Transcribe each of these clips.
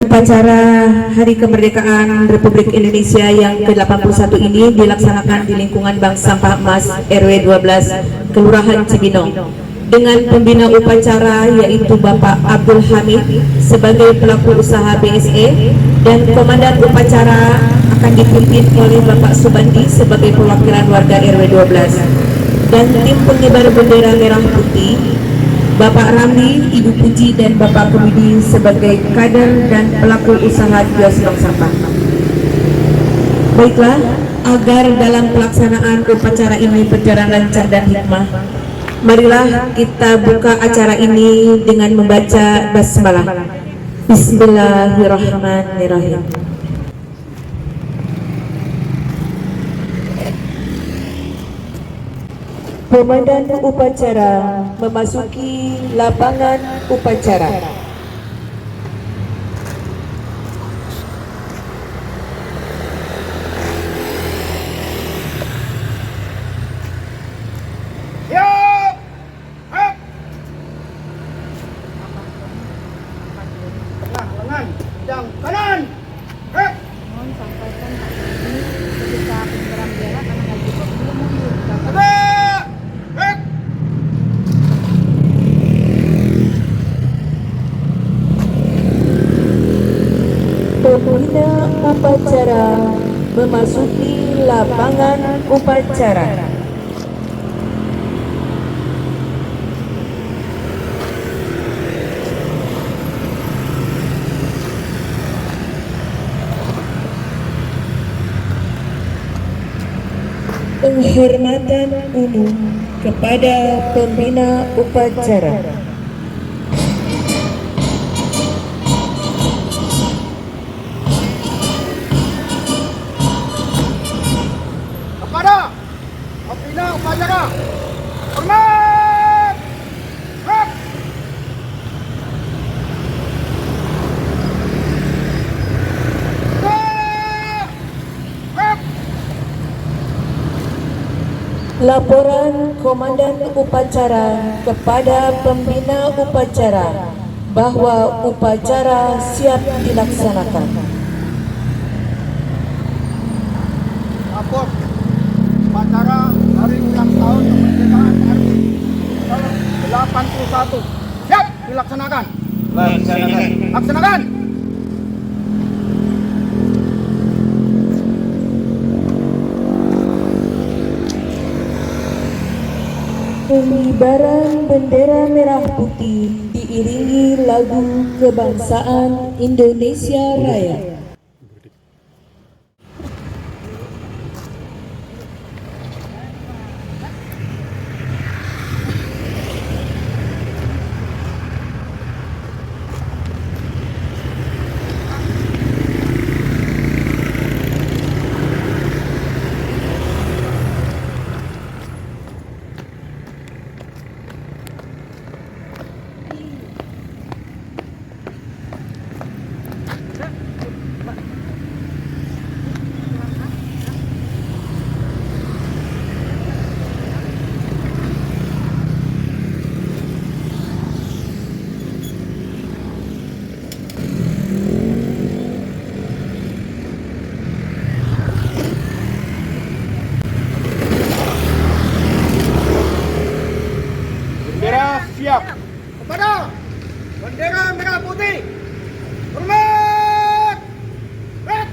Upacara Hari Kemerdekaan Republik Indonesia yang ke-81 ini dilaksanakan di lingkungan Bank Sampah Emas RW 12 Kelurahan Cibinong dengan pembina upacara yaitu Bapak Abdul Hamid sebagai pelaku usaha BSE dan komandan upacara akan dipimpin oleh Bapak Subandi sebagai perwakilan warga RW 12 dan tim pengibar bendera merah putih Bapak Ramli, Ibu Puji, dan Bapak Komidi sebagai kader dan pelaku usaha kios bank sampah. Baiklah, agar dalam pelaksanaan upacara ini berjalan lancar dan hikmah, marilah kita buka acara ini dengan membaca basmalah. Bismillahirrahmanirrahim. Komandan upacara memasuki lapangan upacara. Siap! Hap! Tengah lengan, jang kanan. Hap! Mohon sampaikan Pak ini ketika pengibaran bendera karena nggak cukup belum mundur. Tegak! Hap! Pembina upacara memasuki lapangan upacara. Penghormatan umum kepada pembina upacara. Kepada pembina upacara. Hormat! Hap! Tegak! Hap! Laporan Komandan Upacara kepada pembina upacara bahwa upacara siap dilaksanakan. Lapor upacara hari ulang tahun kemerdekaan RI ke-81. Siap dilaksanakan. Laksanakan. Pengibaran bendera merah putih diiringi lagu kebangsaan Indonesia Raya. Bendera siap. Kepada bendera merah putih. Hormat! Hap!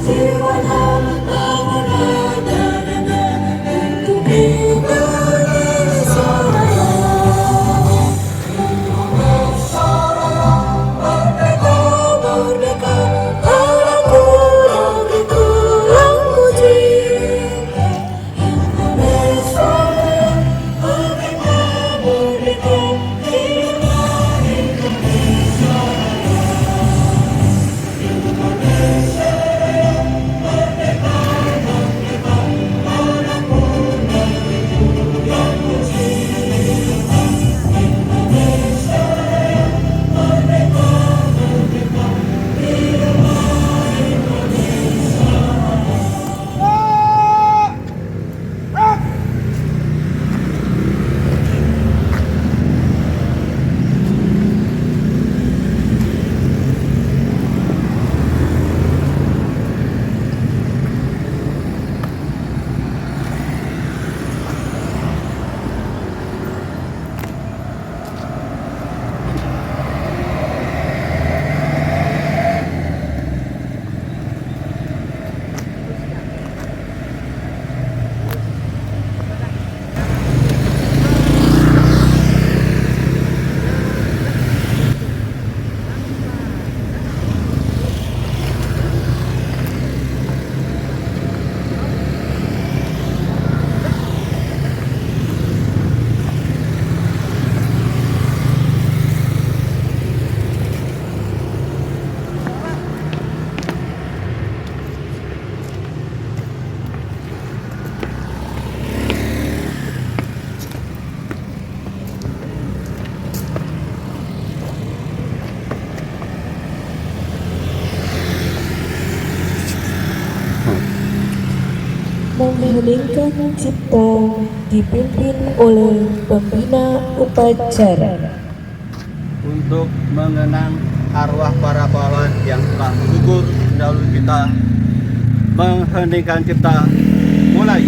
Jiwa dan bangunan mengheningkan cipta dipimpin oleh pembina upacara. Untuk mengenang arwah para pahlawan yang telah gugur dahulu kita mengheningkan cipta mulai.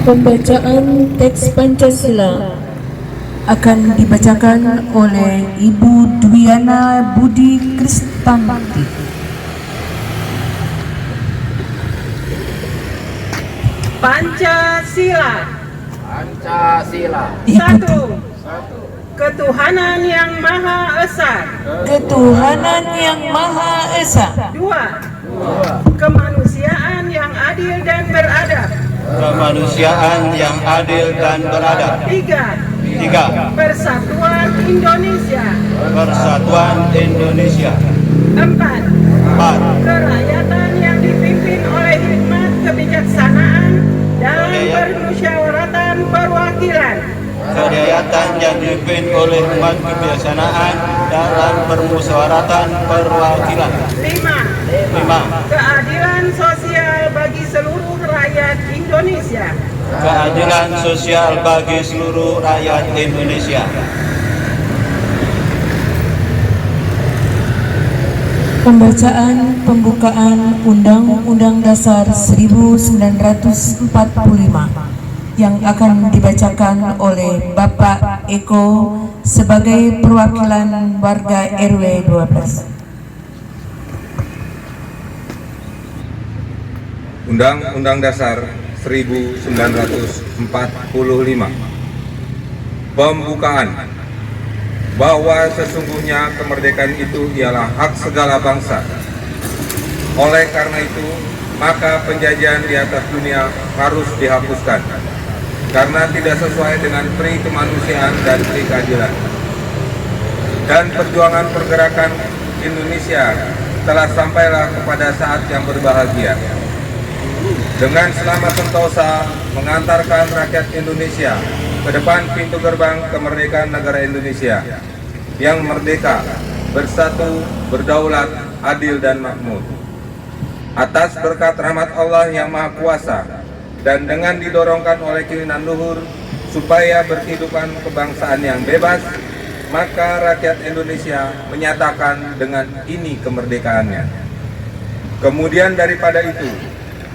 Pembacaan teks Pancasila akan dibacakan oleh Ibu Dwiana Budi Kristamati. Pancasila. Pancasila. Satu. Ketuhanan yang Maha Esa. Ketuhanan yang Maha Esa. Dua. Kemanusiaan yang adil dan beradab. Kemanusiaan yang adil dan beradab. Tiga. Persatuan Indonesia. Persatuan Indonesia. Empat. Kerakyatan yang dipimpin oleh hikmat kebijaksanaan dan permusyawaratan perwakilan. Kerakyatan yang dipimpin oleh hikmat kebijaksanaan dalam permusyawaratan perwakilan. Lima. Keadilan sosial bagi seluruh rakyat Indonesia. Keadilan sosial bagi seluruh rakyat Indonesia. Pembacaan pembukaan Undang-Undang Dasar 1945 yang akan dibacakan oleh Bapak Eko sebagai perwakilan warga RW 12. Undang-Undang Dasar 1945. Pembukaan. Bahwa sesungguhnya kemerdekaan itu ialah hak segala bangsa. Oleh karena itu, maka penjajahan di atas dunia harus dihapuskan karena tidak sesuai dengan pri kemanusiaan dan pri keadilan. Dan perjuangan pergerakan Indonesia telah sampailah kepada saat yang berbahagia. Dengan selamat sentosa mengantarkan rakyat Indonesia ke depan pintu gerbang kemerdekaan negara Indonesia yang merdeka, bersatu, berdaulat, adil dan makmur. Atas berkat rahmat Allah yang Maha Kuasa dan dengan didorongkan oleh keinginan luhur supaya berkehidupan kebangsaan yang bebas, maka rakyat Indonesia menyatakan dengan ini kemerdekaannya. Kemudian daripada itu,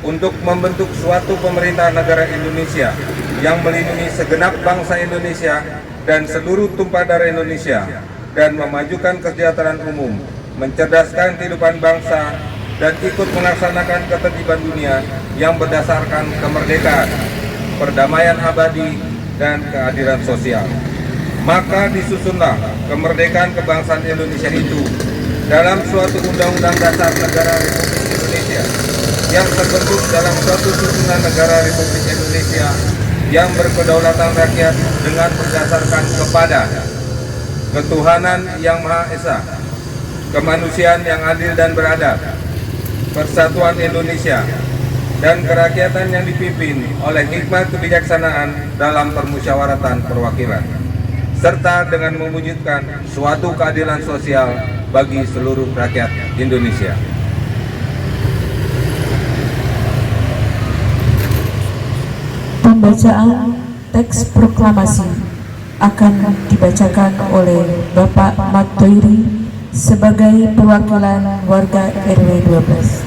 untuk membentuk suatu pemerintah negara Indonesia yang melindungi segenap bangsa Indonesia dan seluruh tumpah darah Indonesia dan memajukan kesejahteraan umum, mencerdaskan kehidupan bangsa dan ikut melaksanakan ketertiban dunia yang berdasarkan kemerdekaan, perdamaian abadi, dan keadilan sosial. Maka disusunlah kemerdekaan kebangsaan Indonesia itu dalam suatu undang-undang dasar negara Republik Indonesia yang terbentuk dalam suatu susunan negara Republik Indonesia yang berkedaulatan rakyat dengan berdasarkan kepada ketuhanan yang Maha Esa, kemanusiaan yang adil dan beradab, persatuan Indonesia, dan kerakyatan yang dipimpin oleh hikmat kebijaksanaan dalam permusyawaratan perwakilan, serta dengan mewujudkan suatu keadilan sosial bagi seluruh rakyat Indonesia. Pembacaan teks proklamasi akan dibacakan oleh Bapak Mat Toiri sebagai perwakilan warga RW 12.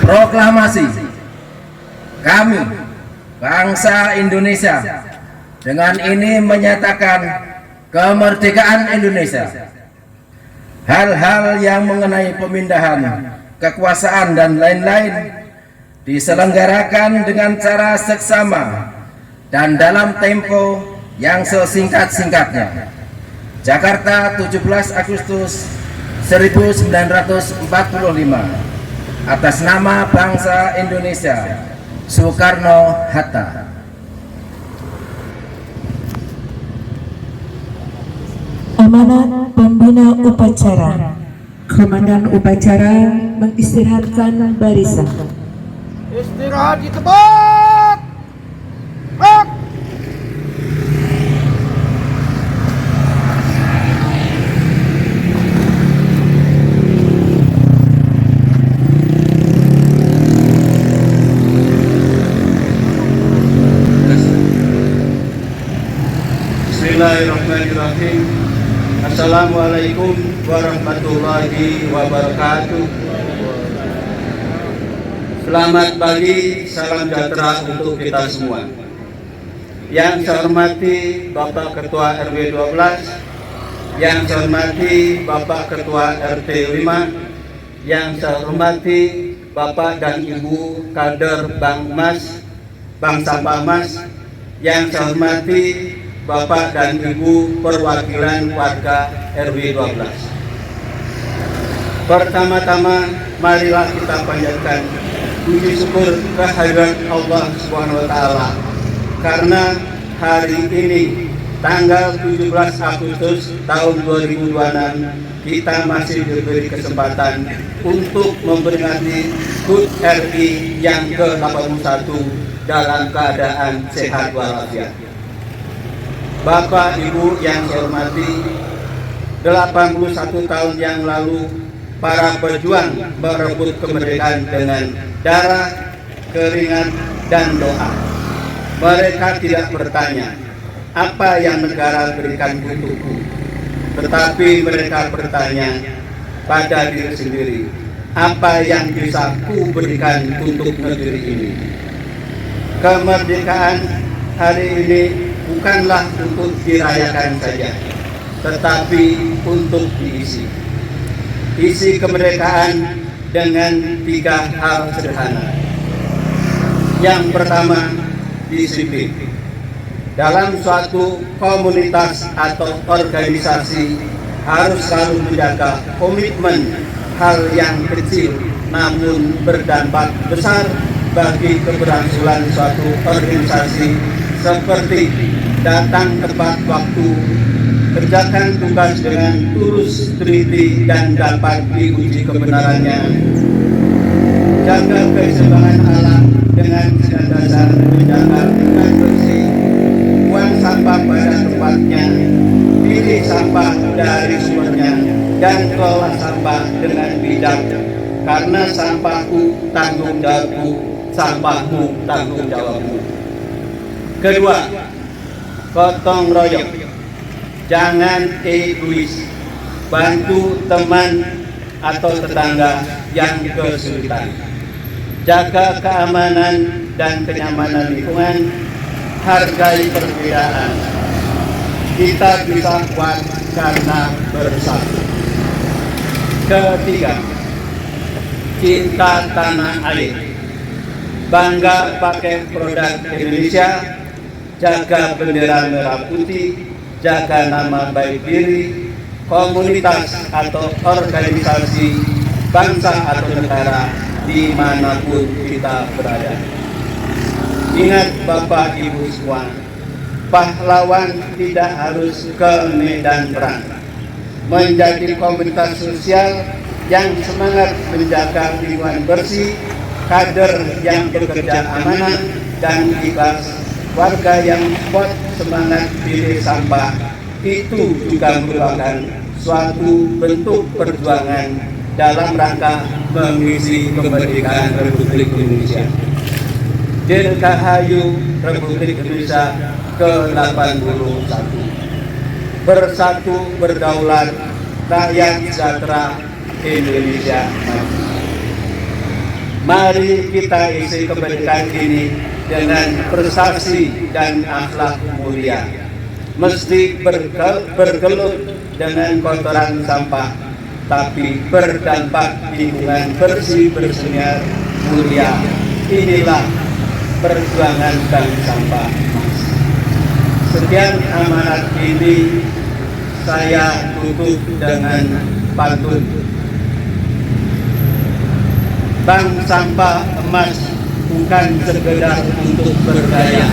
Proklamasi. Kami, bangsa Indonesia, dengan ini menyatakan kemerdekaan Indonesia. Hal-hal yang mengenai pemindahan kekuasaan dan lain-lain diselenggarakan dengan cara seksama dan dalam tempo yang sesingkat-singkatnya. Jakarta, 17 Agustus 1945. Atas nama bangsa Indonesia, Soekarno-Hatta. Amanat Pembina Upacara. Komandan upacara mengistirahatkan barisan. Istirahat di tempat. Hak. Bismillahirrahmanirrahim. Assalamualaikum warahmatullahi wabarakatuh. Selamat pagi, salam sejahtera untuk kita semua. Yang saya hormati Bapak Ketua RW 12, yang saya hormati Bapak Ketua RT 5, yang saya hormati Bapak dan Ibu kader Bank Mas, Bank Sampah Mas, yang saya hormati Bapak dan Ibu perwakilan warga RW 12. Pertama-tama marilah kita panjatkan puji syukur kehadirat Allah Subhanahu wa taala karena hari ini tanggal 17 Agustus tahun 2026 kita masih diberi kesempatan untuk memperingati HUT RI yang ke-81 dalam keadaan sehat walafiat. Bapak Ibu yang saya hormati, 81 tahun yang lalu para pejuang merebut kemerdekaan dengan darah, keringat, dan doa. Mereka tidak bertanya, apa yang negara berikan untukku, tetapi mereka bertanya pada diri sendiri, apa yang bisa ku berikan untuk negeri ini. Kemerdekaan hari ini bukanlah untuk dirayakan saja, tetapi untuk diisi. Isi kemerdekaan dengan 3 hal sederhana. Yang pertama, disiplin. Dalam suatu komunitas atau organisasi harus selalu menjaga komitmen hal yang kecil namun berdampak besar bagi keberhasilan suatu organisasi, seperti datang tepat waktu, kerjakan tugas dengan tulus, teliti, dan dapat diuji kebenarannya, jaga keseimbangan alam dengan senantiasa menjaga lingkungan bersih, buang sampah pada tempatnya, pilih sampah dari sumbernya, dan kelola sampah dengan bijak, karena sampahku tanggung jawabku, sampahmu tanggung jawabmu. Kedua, gotong royong. Jangan egois. Bantu teman atau tetangga yang kesulitan. Jaga keamanan dan kenyamanan lingkungan. Hargai perbedaan. Kita bisa kuat karena bersatu. Ketiga, cinta tanah air. bangga pakai produk Indonesia, jaga bendera merah putih, jaga nama baik diri, komunitas atau organisasi bangsa atau negara dimanapun kita berada. Ingat Bapak Ibu semua, pahlawan tidak harus ke medan perang. Menjadi komunitas sosial yang semangat menjaga lingkungan bersih, kader yang bekerja amanah dan ikhlas, warga yang kuat semangat pilih sampah, itu juga merupakan suatu bentuk perjuangan dalam rangka mengisi kemerdekaan Republik Indonesia. Dirgahayu Republik Indonesia ke-81. Bersatu berdaulat, rakyat sejahtera, Indonesia maju. Mari kita isi kemerdekaan ini dengan prestasi dan akhlak mulia. Mesti bergelut dengan kotoran sampah, tapi berdampak lingkungan bersih bersinar mulia. Inilah perjuangan bank sampah. Sekian amanat ini saya tutup dengan pantun. Bank sampah emas bukan sekedar untuk berdaya,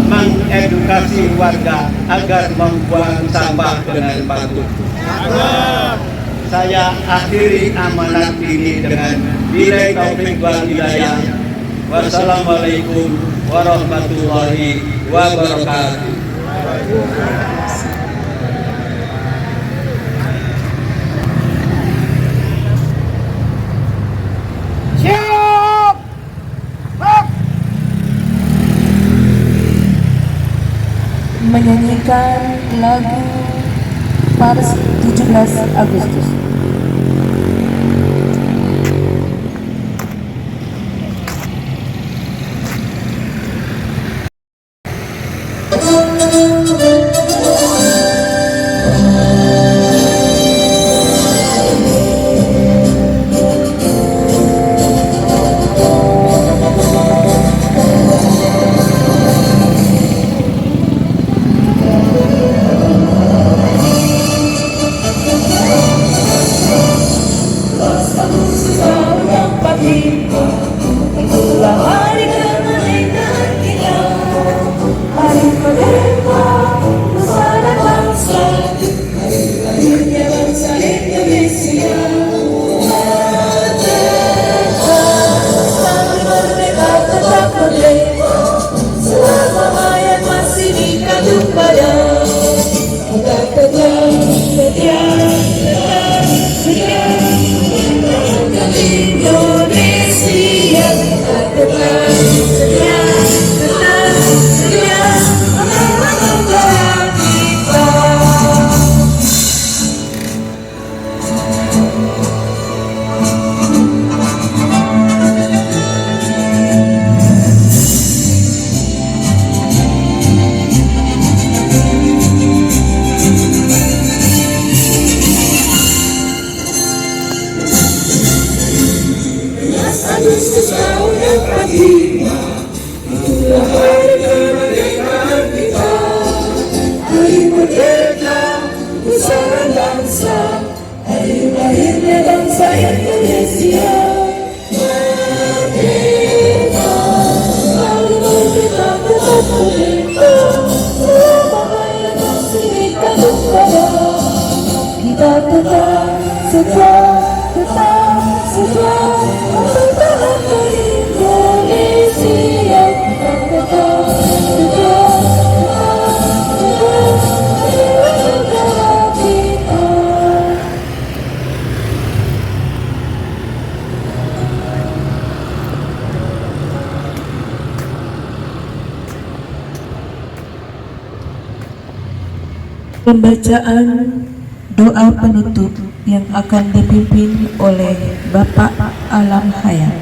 mengedukasi warga agar membuang sampah dengan patuh. Saya akhiri amanat ini dengan billahi taufiq wal hidayah. Wassalamualaikum warahmatullahi wabarakatuh. Siap! Hap! Menyanyikan lagu Pars 17 Agustus. Pembacaan doa penutup yang akan dipimpin oleh Bapak Alam Hayat.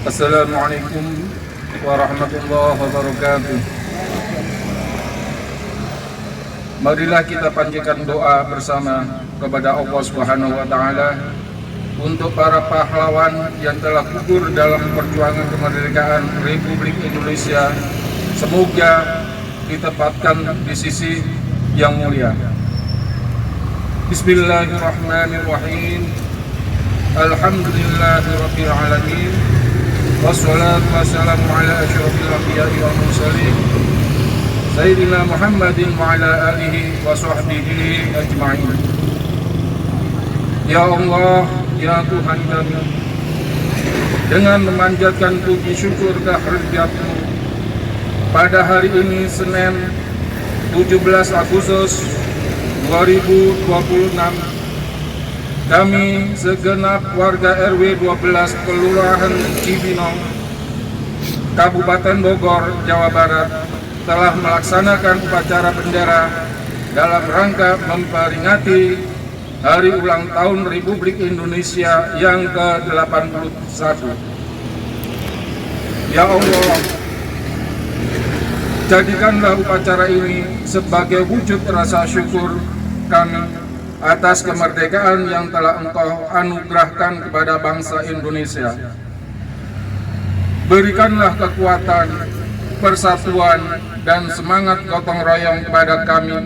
Assalamualaikum warahmatullahi wabarakatuh. marilah kita panjatkan doa bersama kepada Allah Subhanahu wa taala untuk para pahlawan yang telah gugur dalam perjuangan kemerdekaan Republik Indonesia. Semoga ditempatkan di sisi yang mulia. Bismillahirrahmanirrahim. Alhamdulillahirabbil alamin. Wassalatu wassalamu ala asyrofil anbiya'i wal mursalin Sayyidina Muhammadin wa ala alihi wa sahbihi ajma'in. Ya Allah, ya Tuhan kami, dengan memanjatkan puji syukur kehadirat-Mu pada hari ini Senin 17 Agustus 2026, kami segenap warga RW 12 Kelurahan Cibinong, Kabupaten Bogor, Jawa Barat telah melaksanakan upacara bendera dalam rangka memperingati Hari Ulang Tahun Republik Indonesia yang ke-81. Ya Allah, jadikanlah upacara ini sebagai wujud rasa syukur kami atas kemerdekaan yang telah Engkau anugerahkan kepada bangsa Indonesia. Berikanlah kekuatan, persatuan, dan semangat gotong royong kepada kami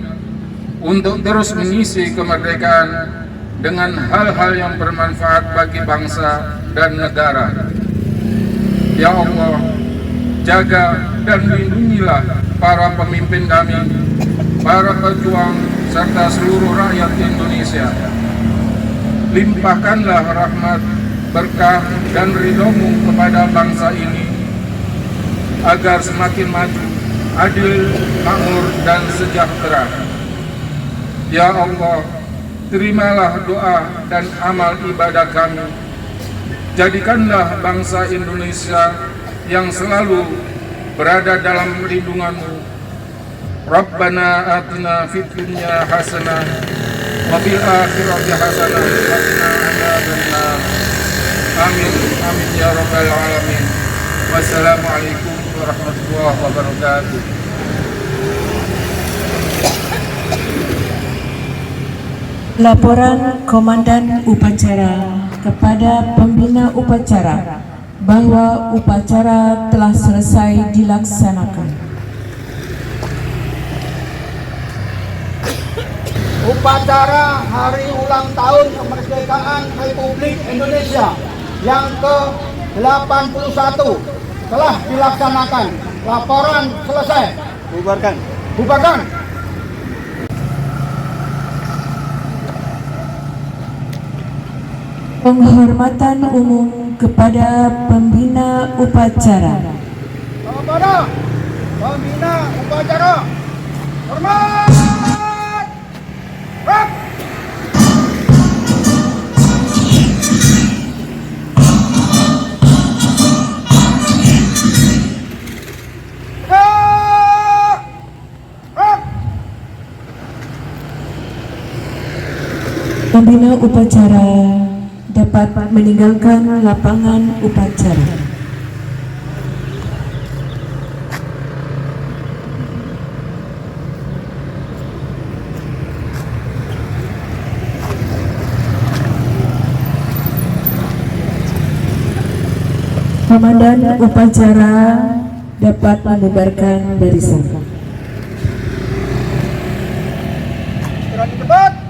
untuk terus mengisi kemerdekaan dengan hal-hal yang bermanfaat bagi bangsa dan negara. Ya Allah, jaga dan lindungilah para pemimpin kami, para pejuang, serta seluruh rakyat Indonesia. Limpahkanlah rahmat, berkah, dan ridho-Mu kepada bangsa ini, agar semakin maju, adil, makmur, dan sejahtera. Ya Allah, terimalah doa dan amal ibadah kami. Jadikanlah bangsa Indonesia yang selalu berada dalam lindungan-Mu. Rabbana atina fid dunya hasanah wa fil akhirati hasanah wa qina adzabannar. Amin amin ya rabbal alamin. Wassalamualaikum warahmatullahi wabarakatuh. Laporan Komandan Upacara kepada Pembina Upacara bahwa upacara telah selesai dilaksanakan. Upacara Hari Ulang Tahun Kemerdekaan Republik Indonesia yang ke-81 telah dilaksanakan. Laporan selesai. Bubarkan. Bubarkan. Penghormatan umum kepada Pembina Upacara. Kepada Pembina Upacara, hormat. Rap. Pembina upacara dapat meninggalkan lapangan upacara. Komandan upacara dapat membubarkan barisan. Gerak di depan.